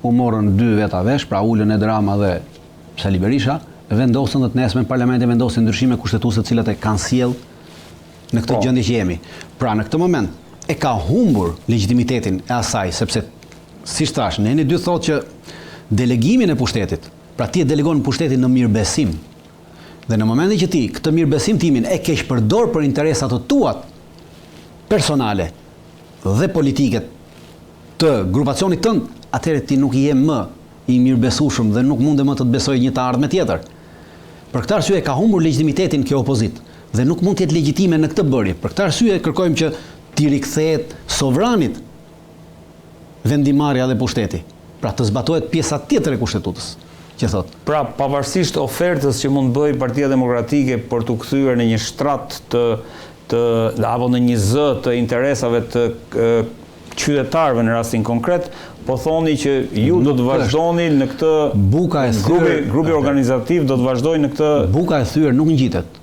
u morën dy veta vesh, pra ulën Edi Rama dhe Sali Berisha, vendosën dhe të nesme në parlamentin vendosin ndryshime kushtetuese të cilat e kanë sjell në këtë gjendje që jemi. Pra në këtë moment e ka humbur legitimitetin e asaj, sepse siç thash, ne dy thotë që delegimin e pushtetit, pra ti e delegon pushtetin në mirëbesim. Dhe në momentin që ti këtë mirëbesim timin e keq përdor për interesat të tuat personale dhe politike të grupacionit tënd, atëherë ti nuk je më i mirëbesueshëm dhe nuk munde më të besoj një të ardhme tjetër. Për këtë arsye ka humbur legitimitetin kjo opozit dhe nuk mund të jetë legjitime në këtë bërje. Për këtë arsye kërkojmë që t'i rikthehet sovranit vendimarrja dhe pushteti. Pra të zbatohet pjesa tjetër e kushtetutës, që thot. Pra pavarësisht ofertës që mund bëj Partia Demokratike për t'u kthyer në një shtrat apo në një zë të interesave të qytetarëve në rastin konkret, po thoni që ju do të vazhdoni në këtë grupi organizativ do të vazhdojnë në këtë. Buka e thyer nuk ngjitet.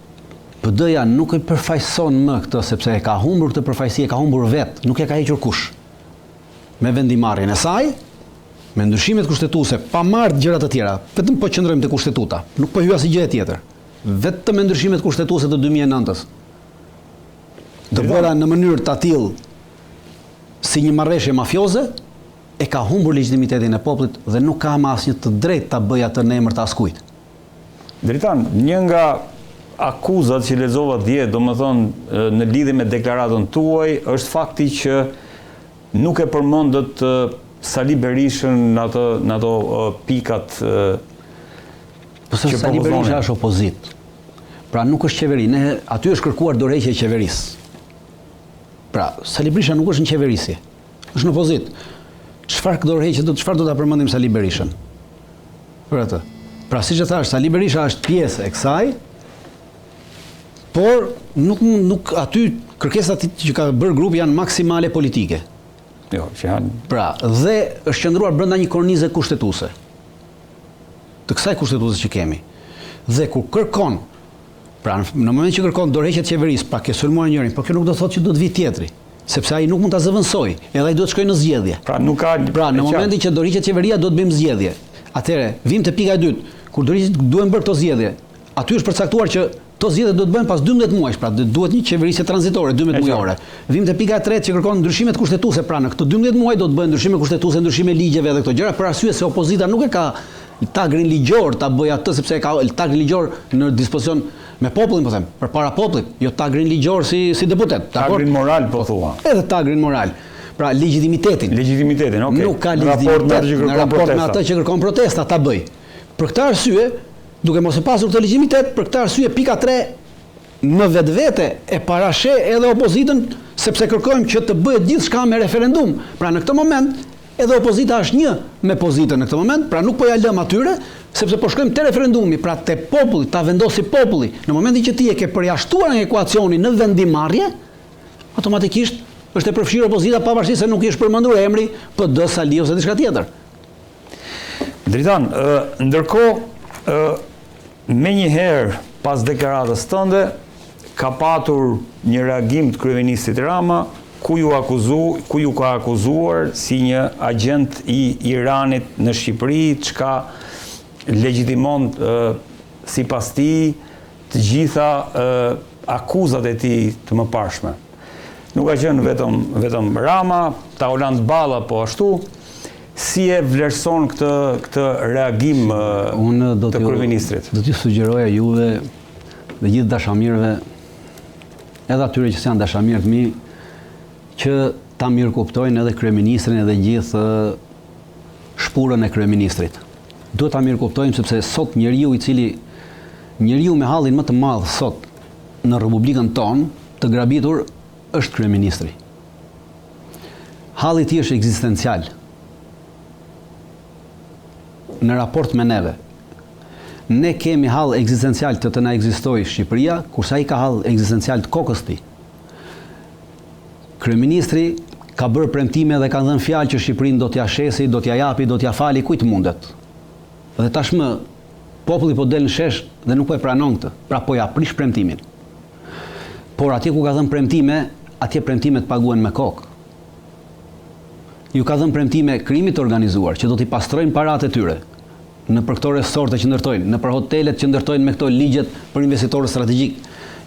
PD-ja nuk e përfaqëson më këtë sepse e ka humbur këtë përfaqësi, e ka humbur vetë, nuk e ka hequr kush. Me vendimarrjen e saj, me ndryshimet kushtetuese, pa marrë gjëra të tjera, vetëm po qëndrojmë te kushtetuta, nuk po hyj asnjë gjë tjetër. Vetëm me ndryshimet kushtetuese të 2009-s. Të bëra në mënyrë të tillë si një marrëveshje mafioze, e ka humbur legitimitetin e popullit dhe nuk ka më asnjë të drejtë ta bëj atë në emër të askujt. Dritan, një nga akuzat që lexova dje, domethënë në lidhje me deklaratën tuaj, është fakti që nuk e përmendët Sali Berishën në ato pikat që Sali Berisha është opozit. Pra nuk është qeveri, aty është kërkuar dorëheqja e qeverisë. Pra, Sali Berisha nuk është në qeverisje, është në opozit. Çfarë do ta përmendim Sali Berishën? Për atë. Pra siç e thash, Sali Berisha është pjesë e kësaj, por nuk aty kërkesat që ka bërë grupi janë maksimale politike. Jo, që janë. Pra, dhe është qëndruar brenda një kornize kushtetuese. Të kësaj kushtetuese që kemi. Dhe kur kërkon, pra në moment që kërkon dorëheqjet e qeverisë, pra ke sulmuar njërin, por kjo nuk do thotë që do të vi tjetri. Sepse ai nuk mund ta zëvendësoj, edhe ai duhet të shkojë në zgjedhje. Pra nuk ka. Pra në momentin që do rriqet qeveria do të bëjmë zgjedhje. Atëherë, vim te pika e dytë, kur do rriqet duhen bërë këto zgjedhje. Aty është përcaktuar që këto zgjedhje do të bëhen pas 12 muajsh, pra duhet një qeverisje tranzitore 12 mujore. Vim te pika e tretë që kërkon ndryshimet kushtetuese, pra në këto 12 muaj do të bëhen ndryshime kushtetuese, ndryshime ligjeve dhe këto gjëra, për arsye se opozita nuk e ka tagrin ligjor ta bëjë atë sepse e ka tagrin ligjor në dispozicion me popullin, po them, përpara popullit, jo tagrin ligjor si deputet. Tagrin moral, po thua. Edhe tagrin moral. Pra legitimitetin. Legitimitetin, okay. Nuk ka legitimitet në raport me atë që kërkon protesta ta bëj. Për këtë arsye, duke mos e pasur këtë legitimitet, për këtë arsye pika 3 në vetvete e parashe edhe opozitën, sepse kërkojmë që të bëhet gjithçka me referendum. Pra në këtë moment edhe opozita është një me pozitën në këtë moment, pra nuk po ja lëm atyre, sepse po shkojmë te referendumi, pra te populli, ta vendosi populli. Në momentin që ti e ke përjashtuar nga ekuacioni në vendimarrje, automatikisht është e përfshirë opozita pavarësisht se nuk është përmendur emri PD, Sali ose diçka tjetër. Dritan, ndërkohë menjëherë pas deklaratës tënde ka patur një reagim të kryeministit Rama ku ju ka akuzuar si një agent i Iranit në Shqipëri, çka legjitimon sipas tij të gjitha akuzat e tij të mëparshme. Nuk ka qenë vetëm Rama, Tauland Balla po ashtu. Si e vlerëson këtë reagim të kryeministrit? Do t'ju sugjeroja juve dhe gjithë dashamirëve, edhe atyre që janë dashamirë të mi, që ta mirë kuptojnë edhe kryeministrin edhe gjithë shpurën e kryeministrit. Duhet ta mirë kuptojmë sepse sot njeriu me hallin më të madh sot në Republikën tonë të grabitur është kryeministri. Halli i tij është ekzistencial. Në raport me neve, ne kemi hall ekzistencial të na ekzistojë Shqipëria, kurse ai ka hall ekzistencial të kokës tij. Kryeministri ka bërë premtime dhe ka dhënë fjalë që Shqipërinë do t'ia shesi, do t'ia japi, do t'ia fali kujt mundet. Dhe tashmë populli po del në shesh dhe nuk po e pranon këtë, pra po ja prish premtimin. Por atje ku ka dhënë premtime, atje premtimet paguhen me kokë. ju ka dhënë premtime krimit të organizuar që do t'i pastrojnë paratë e tyre në për këto resorte që ndërtojnë, në për hotelet që ndërtojnë me këto ligjet për investitorët strategjik.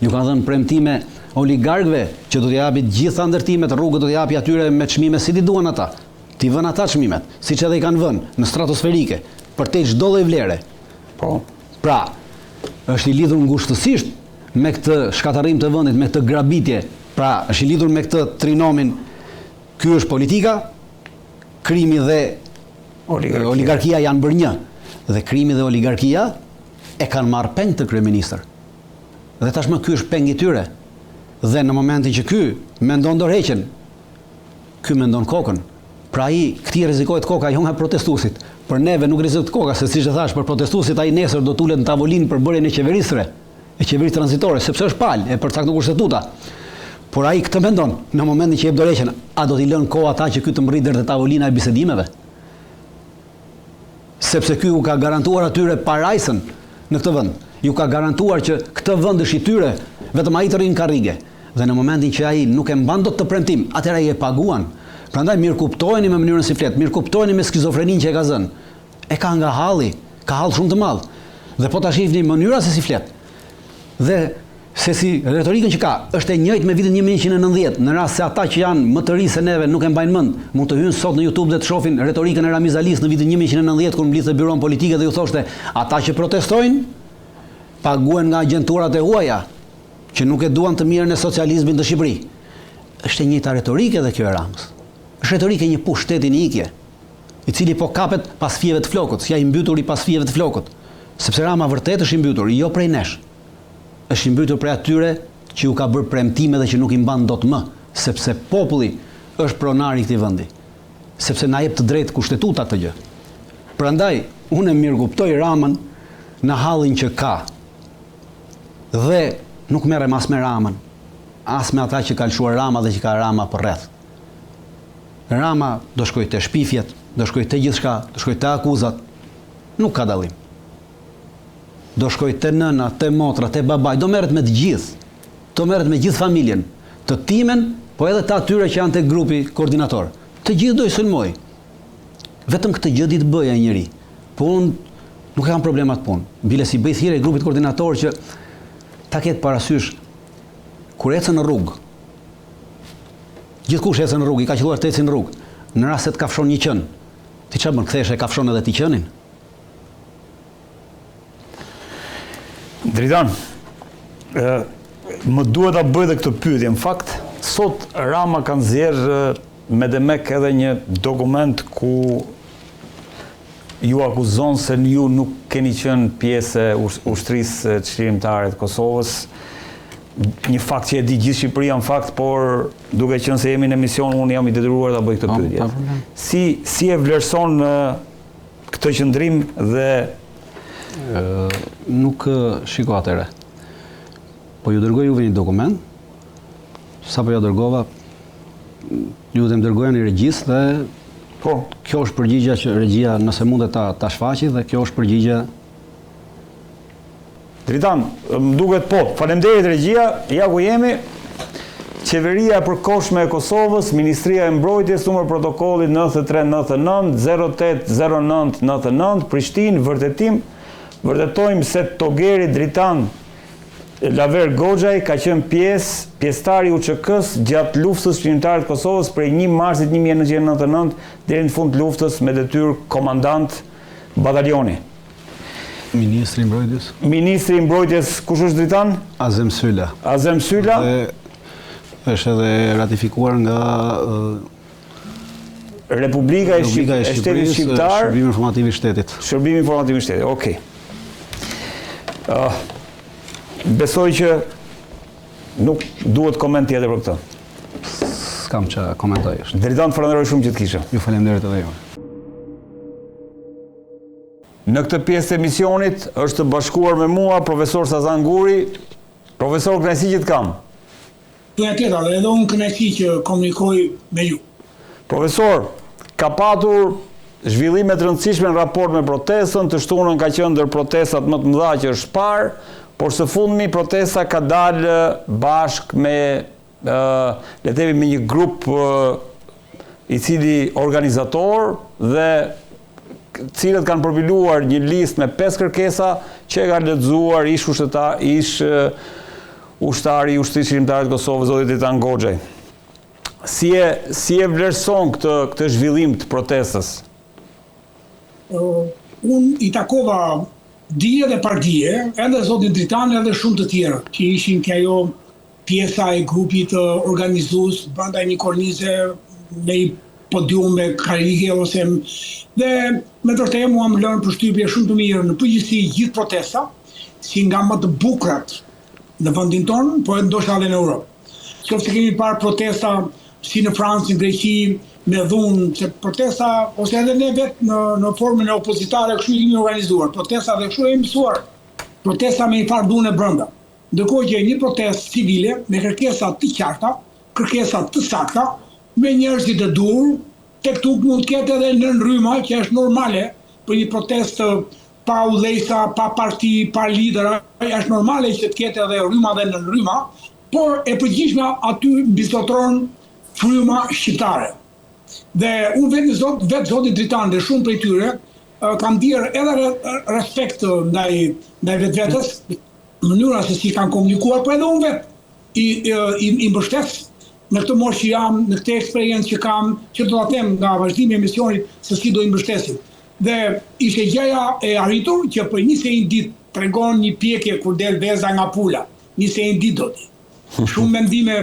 Ju ka dhënë premtime oligarkëve që do t'i japi gjitha ndërtimet, rrugët do t'i japi atyre me çmime si t'i duan ata. T'i vënë ata çmimet, siç edhe i kanë vënë në stratosferike, për te çdo lloj vlere. Po. Pra, është i lidhur ngushtësisht me këtë shkatarim të vendit, me këtë grabitje. Pra, është i lidhur me këtë trinomin. Ky është politika, krimi dhe oligarkia janë bërë një. Dhe krimi dhe oligarkia e kanë marrë peng të kryeministër. Dhe tashmë ky është pengi i tyre. Dhe në momentin që ky mendon dorëheqjen, ky mendon kokën. Pra këtij rrezikohet koka, jo nga protestuesit. Për neve nuk rrezikohet koka, se siç e thash, për protestuesit ai nesër do tulet në tavolinë për bërjen e qeverisre, e qeverisë tranzitore, sepse është palë e përcaktuar kushtetuta. Por ai këtë mendon, në momentin që jep dorëheqjen, a do t'i lënë kohë ata që ky të mrit deri te tavolina e bisedimeve? Sepse ky u ka garantuar atyre parajsën në këtë vend. Ju ka garantuar që këtë vend është i tyre, vetëm ai të rrinë karrige. Dhe në momentin që ai nuk e mban dot të premtim, atëherë ai e paguan. Prandaj mirë kuptojeni me mënyrën si flet, mirë kuptojeni me skizofreninë që e ka zënë. E ka nga halli, ka hall shumë të madh. Dhe po ta shihni mënyra se si flet. Dhe se si retorikën që ka, është e njëjtë me vitin 1990, në rast se ata që janë më të ri se neve nuk e mbajnë mend, mund të hyjnë sot në YouTube dhe të shohin retorikën e Ramiz Alis në vitin 1990 kur mblidhte byron politike dhe ju thoshte, ata që protestojnë paguhen nga agjenturat e huaja, që nuk e duan të mirën e socializmit në Shqipëri. Është e njëjta retorikë edhe kjo e Ramës. Është retorikë një pushtetin i ikje, i cili po kapet pas fijeve të flokut, si ai i mbytur i pas fijeve të flokut. Sepse Rama vërtet është i mbytur, jo prej nesh. Është i mbytur prej atyre që ju ka bërë premtime dhe që nuk i mban dot më, sepse populli është pronari i këtij vendi. Sepse na jep të drejtë kushtetuta këtë gjë. Prandaj unë mirë kuptoj Ramën në hallin që ka. Dhe nuk merrem as me Ramën, as me ata që ka lëshuar Rama dhe që ka Rama për rreth. Rama do shkoj te shpifjet, do shkoj te gjithçka, do shkoj te akuzat. Nuk ka dallim. Do shkoj te nëna, te motra, te babaj, do merret me të gjithë. Do merret me gjithë familjen, të timen, po edhe të atyre që janë te grupi koordinator. Të gjithë do i sulmoj. Vetëm këtë gjë ditë bëja njëri. Po unë nuk kam problema të punë. Bile si bëj thirrje grupit koordinator që ta ketë parasysh kur ecën në rrugë. Gjithkush ecën në rrugë, i ka qelluar të ecën në rrugë. Në rast se të kafshon një qen, ti çfarë bën? Kthehesh e kafshon edhe ti qenin? Dritan, më duhet ta bëj edhe këtë pyetje. Në fakt, sot Rama ka nxjerrë me demek edhe një dokument ku ju akuzon se ju nuk keni qenë pjesë e ushtrisë çlirimtare të Kosovës. Një fakt që e di gjithë Shqipëria në fakt, por duke qenë se jemi në emision, unë jam i detyruar ta bëj këtë pyetje. Si e vlerëson këtë qëndrim dhe nuk shiko atëre. Po ju dërgoj juve një dokument, sapo ja dërgova, ju them dërgoja një regjist dhe po, kjo është përgjigja që regjia nëse mundet ta shfaqi dhe kjo është përgjigja. Dritan, më duket po, faleminderit regjia, ja ku jemi. Qeveria e përkohshme e Kosovës, Ministria e Mbrojtjes, numër protokollit 9399 080999, Prishtinë, vërtetim. Vërtetojmë se Togeri Dritan Laver Goxhaj ka qenë pjesëtar i UÇK-s gjatë luftës çlirimtare të Kosovës prej 1 marsit 1999 deri në fund të luftës me detyrë komandant batalioni. Ministri i Mbrojtjes? Ministri i Mbrojtjes, kush është Dritan? Azem Sylla. Azem Sylla. Dhe është edhe ratifikuar nga Republika e Shtetit Shqiptar. Shërbimi informativ i shtetit. Shërbimi informativ i shtetit, okej. Besoj që nuk duhet koment tjetër për këtë. S'kam që komentoj është. Dritan, falenderoj shumë që të kisha. Ju faleminderit edhe ju. Në këtë pjesë të emisionit është bashkuar me mua profesor Sazan Guri. Profesor, kënaqësi që të kam. Tjetër, edhe unë kënaqësi që komunikoj me ju. Profesor, ka patur zhvillime të rëndësishme në raport me protestën, të shtunën ka qenë ndër protestat më të mëdha që është parë, por së fundmi protesta ka dalë bashkë me, le të themi, me një grup i cili organizator dhe cilët kanë përpiluar një listë me 5 kërkesa që e ka lexuar ish ushtari i Ushtrisë Shqiptare të Kosovës, zoti Titan Goxhaj. Si e vlerëson këtë zhvillim të protestës? Unë i takova dije dhe pardije, edhe zotin Dritan edhe shumë të tjerë, që ishin kjo pjesa e grupit organizues brenda një kornize me një podium me karike ose dhe me të vërtetë mua më lënë përshtypje shumë të mirë në përgjithësi gjithë protesta, si nga më të bukurat në vendin tonë, po ndoshta edhe në Europë. Qoftë se kemi parë protesta si në Francë, në Greqi, me dhunë, se protesta, ose edhe ne vetë në formën e opozitare, kështu jemi organizuar, protesta dhe kështu e mësuar, protesta me një farë dhunë e brenda. Ndërkohë që një protestë civile, me kërkesa të qarta, kërkesa të sakta, me njerëzit e dur, tek tuk mund të ketë edhe në rryma, që është normale, për një protestë pa udhëheqësa, pa parti, pa lider, është normale që të ketë edhe rryma dhe në rryma, por e përgjithshme aty mbizotron fryma shqiptare. Dhe unë vetë zoti Dritan dhe shumë prej tyre kam dirë edhe respekt ndaj vetvetes, mënyra se si kanë komunikuar, por edhe unë vetë i mbështes në këtë moshë që jam, në këtë eksperiencë që kam, që do ta them nga vazhdimi i emisionit se si do i mbështesim. Dhe ishte gjëja e arritur që për 21 ditë tregon një pjekje kur del veza nga pula. 21 ditë do ti. Shumë mendime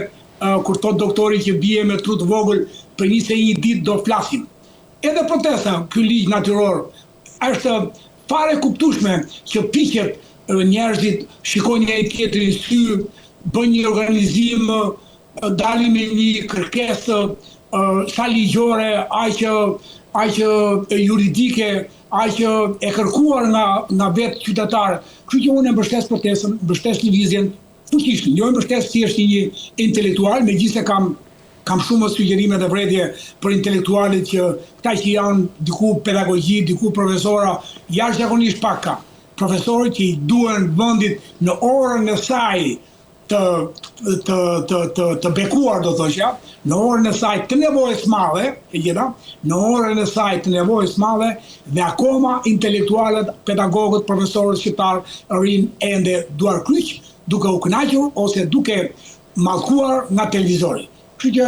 kur thot doktori që bie me trut vogël, për 21 ditë do flasim. Edhe protesta, ky ligj natyror, është fare kuptueshme që piqet njerëzit, shikojnë një tjetrin sy, bën një organizim, dalin me një kërkesë sa ligjore, aq juridike, aq e kërkuar nga vetë qytetarë. Kështu që unë e mbështes protestën, mbështes lëvizjen fuqishëm. Jo e mbështes thjesht një intelektual, megjithëse kam shumë sugjerime dhe vërejtje për intelektualit që këta që janë diku pedagogji, diku profesora, jashtëzakonisht pak ka. Profesorët që i duhen vendit në orën e saj të bekuar, do thoshja, në orën e saj të nevojës madhe, në orën e saj të nevojës madhe, dhe akoma intelektualet, pedagogët, profesorët shqiptarë rinë ende duar kryq, duke u kënaqur ose duke mallkuar nga televizori. Kështu që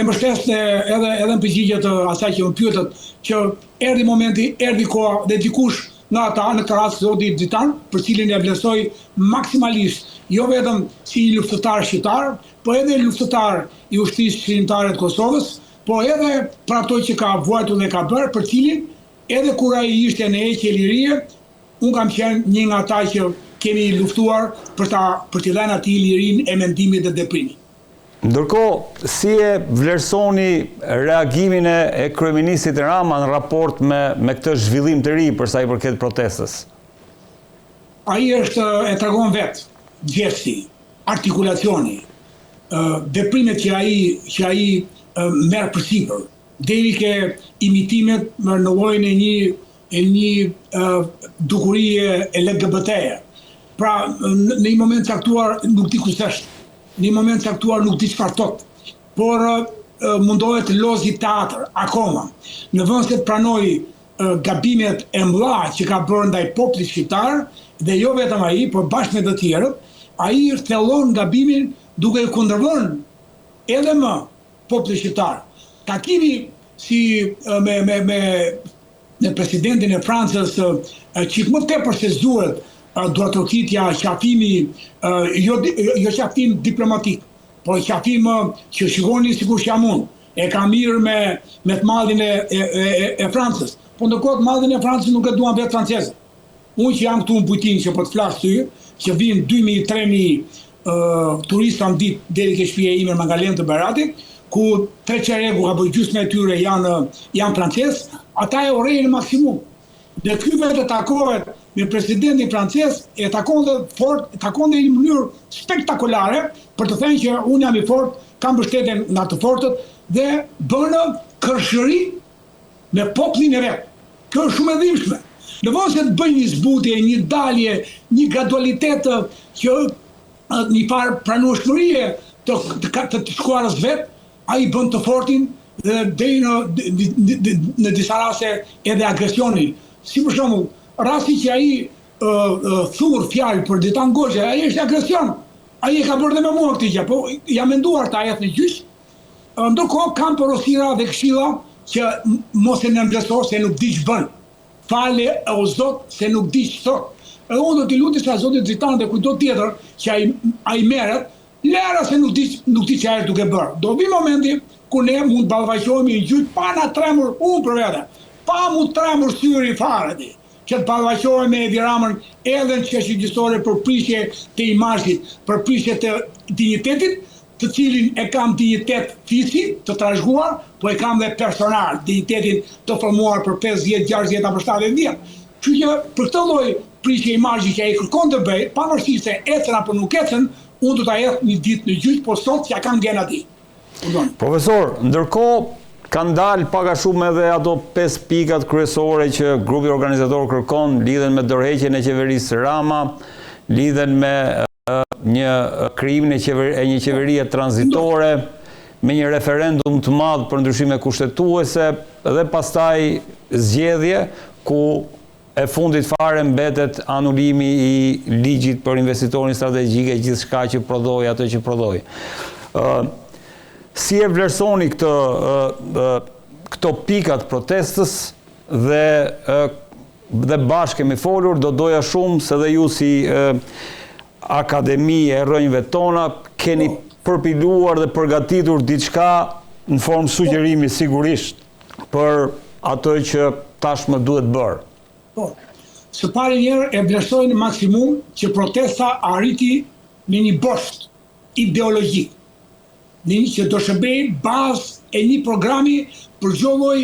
e mbështes edhe në përgjigje të asaj që më pyetët, që erdhi momenti, erdhi koha dhe dikush nga ata, në këtë rast zoti Dritan, për cilin e vlerësoj maksimalisht, jo vetëm si një luftëtar shqiptar, po edhe luftëtar i Ushtrisë Shqiptare të Kosovës, po edhe për ato që ka vuajtur dhe ka bërë, për cilin edhe kur ai ishte në heqje lirie, unë kam qenë një nga ata që kemi luftuar për t'i dhënë atij lirinë e mendimit dhe veprimit. Ndërkohë, si e vlerësoni reagimin e kryeministit Rama në raport me këtë zhvillim të ri për sa i përket protestës? Ai e tregon vetë, gjesti, artikulacioni, veprimet që ai merr përsipër, deri ke imitimet në llojin e një dukurie LGBT-je. Pra, në një moment caktuar nuk di kush është. Në një moment caktuar nuk di çfarë thot, por mundohet lozi teatr akoma. Në vend se të pranoj gabimet e mëdha që ka bërë ndaj popullit shqiptar, dhe jo vetëm ai, por bashkë me të tjerët, ai thellon gabimin duke i kundërvënë edhe më popullit shqiptar. Takimi si me presidentin e Francës, çik më tepër se duhet, duartrokitja, qafimi, jo qafim diplomatik, por qafim që shikoni sikur jam unë, e ka mirë me të mallin e Francës, po ndërkohë të mallin e Francës nuk e duan vetë francezët. Unë që jam këtu në Bujtin që po të flas ty, që vinë 2.000-3.000 turista në ditë deri ke shtëpia ime në Magalen të Beratit, ku 3 çeregu apo gjysmë e tyre janë francezë, ata e urrejnë në maksimum. Dhe ky vetë takohet me presidentin francez, e takon në një mënyrë spektakolare për të thënë që unë jam i fort, kam mbështetjen nga të fortët dhe bënë kërshëri me popullin e vet. Kjo është shumë e dhimbshme. Në vend se të bëj një zbutje, një dalje, një gradualitet që një farë pranueshmërie të shkuarës vet, ai bën të fortin dhe deri në disa raste edhe agresioni. Si për shembull, rasti që ai thurr fjalë për Ditan Goxha, ai është agresion. Ai e ka bërë dhe me mua këtë gjë, po jam menduar ta jetë në gjyq. Ndërkohë kam porosira dhe këshilla që mos e nënvlerëso se nuk di ç'bën. Fale o Zot se nuk di ç'thot. Edhe unë do t'i lutem Zotit Dritan dhe kujto tjetër që ai merret, lera se nuk di çfarë duke bërë. Do vi momenti ku ne mund të ballafaqohemi në gjyq pa na tremur unë për vete. Pa mu tremur syri fare ti. Që të ballafaqohemi me Edi Ramën edhe në çështje gjyqësore për prishje të imazhit, për prishje të dinjitetit, të cilin e kam dinjitet fizik të trashëguar, po e kam dhe personal, dinjitetin të formuar për 50, 60 apo 70 vjet. Kështu që për këtë lloj prishje imazhi që ai kërkon të bëj, pavarësisht se ecën apo nuk ecën, unë do ta jap një ditë në gjyq, po sot ja kanë gjen aty. Profesor, ndërkohë kanë dalë pak a shumë edhe ato 5 pikat kryesore që grupi organizator kërkon, lidhen me dorëheqjen e qeverisë Rama, lidhen me një krijimin e një qeverie tranzitore, me një referendum të madh për ndryshime kushtetuese dhe pastaj zgjedhje ku e fundit fare mbetet anulimi i ligjit për investitorin strategjik e gjithçka që prodhoi atë që prodhoi. Si e vlerësoni këto pikat protestës dhe bashkë kemi folur, do doja shumë se dhe ju si Akademi e Rrënjve tona keni përpiluar dhe përgatitur diçka në formë sugjerimi sigurisht për atë që tashmë duhet bërë. Po, së pari njerë e vlerësoj në maksimum që protesta arriti në një bost ideologjik, në një që do shërbej bazë e një programi për çdo lloj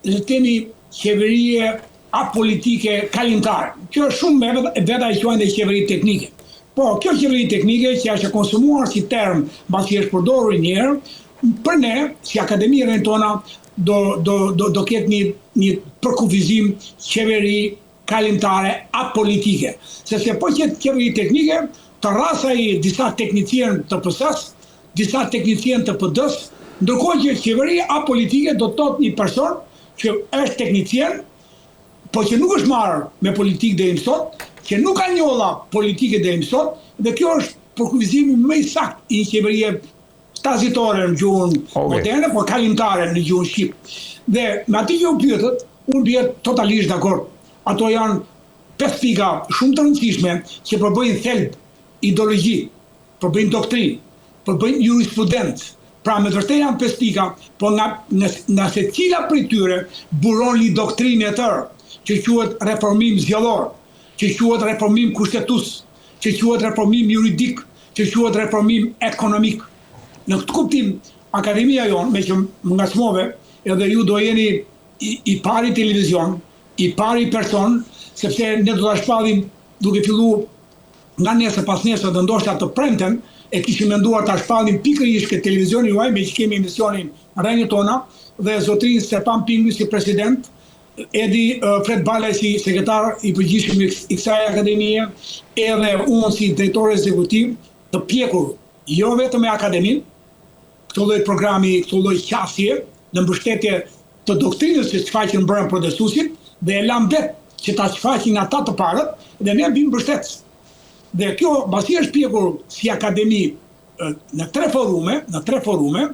le temi qeverie apolitike kalimtare. Kjo është shumë veta e quajnë dhe qeveri teknike. Po, kjo qeveri teknike që është konsumuar si term mbasi është përdorur një herë, për ne, si Akademi e Rrënjve tona, do ketë një përkufizim qeveri kalimtare apolitike. Sepse po qetë qeveri teknike, të rrasa i disa teknicien të PS-s, disa teknicien të PD-s, ndërkohë që qeveri apolitike do të thotë një person që është teknicien, po që nuk është marrë me politikë deri më sot, që nuk ka njolla politike deri më sot, dhe kjo është përkufizimi më i saktë i një qeverie tranzitore në gjuhën moderne, por kalimtare në gjuhën shqip. Dhe me atë që u pyetët, unë bie totalisht dakord. Ato janë 5 pika shumë të rëndësishme që përbëjnë thelb ideologji, përbëjnë doktrinë, përbëjnë jurisprudencë. Pra me vërtet janë 5 pika, po nga secila prej tyre buron një doktrinë e tërë, që quhet reformim zgjellor, që quhet reformim kushtetues, që quhet reformim juridik, që quhet reformim ekonomik. Në këtë kuptim, Akademia jonë, me që më ngacmove, edhe ju do jeni i pari televizion, i pari person, sepse ne do ta shpallim duke filluar nga nesër pas nesër dhe ndoshta të premten, e kishim menduar ta shpallim pikërisht këtë televizion juaj, me që kemi emisionin Rrënjve tona, dhe zotrin Stepan Pingu si president, Edi Fred Balaj si sekretar i përgjithshëm i kësaj akademie, edhe unë si drejtor ekzekutiv, të pjekur jo vetëm me akademinë, këto lloj programi, këto lloj qasje në mbështetje të doktrinës që shfaqen brenda protestuesit, dhe e lam vetë që ta shfaqin ata të parët, dhe ne bim mbështetës. Dhe kjo pasi është pjekur si akademi në tre forume,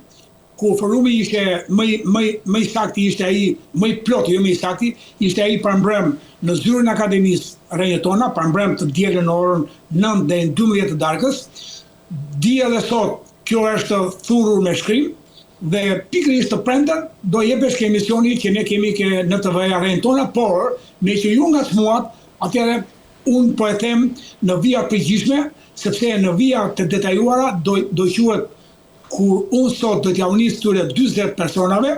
ku forumi ishte më i sakti, ishte ai më i plot, jo më i sakti, ishte ai pranbrëm në zyrën e Akademisë Rrënjve tona, pranbrëm të dielën në orën 9 deri në 12 të darkës. Dje dhe sot kjo është thurur me shkrim, dhe pikërisht të premten do jepesh ke emisioni që ne kemi në TV-ja Rrënjve tona, por me që ju ngacmuat, atëherë unë po e them në vija përgjithshme, sepse në vija të detajuara do quhet kur unë sot do t'ja unis këtyre 40 personave,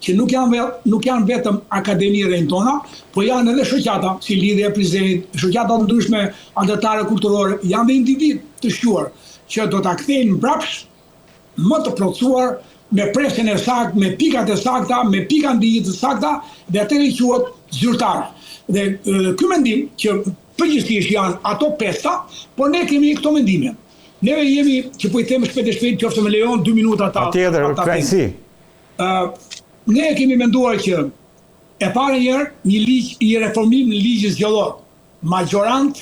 që nuk janë vetëm Akademi e Rrënjve tona, po janë edhe shoqata, si Lidhja e Prizrenit, shoqata të ndryshme anëtare kulturore, janë dhe individ të shquar, që do t'a kthejnë mbrapsht më të plotësuar, me presën e saktë, me pikat e sakta, me pika ndijit të sakta, dhe atëherë quhet zyrtar. Dhe ky mendim që përgjithsisht janë ato 5, por ne kemi këto mendime. Neve jemi, që po i them shpejt e shpejt, qoftë me lejon 2 minuta ta. Patjetër, krajsi. Ne kemi menduar që e para njerë një reformim në ligjin zgjedhor, magjorant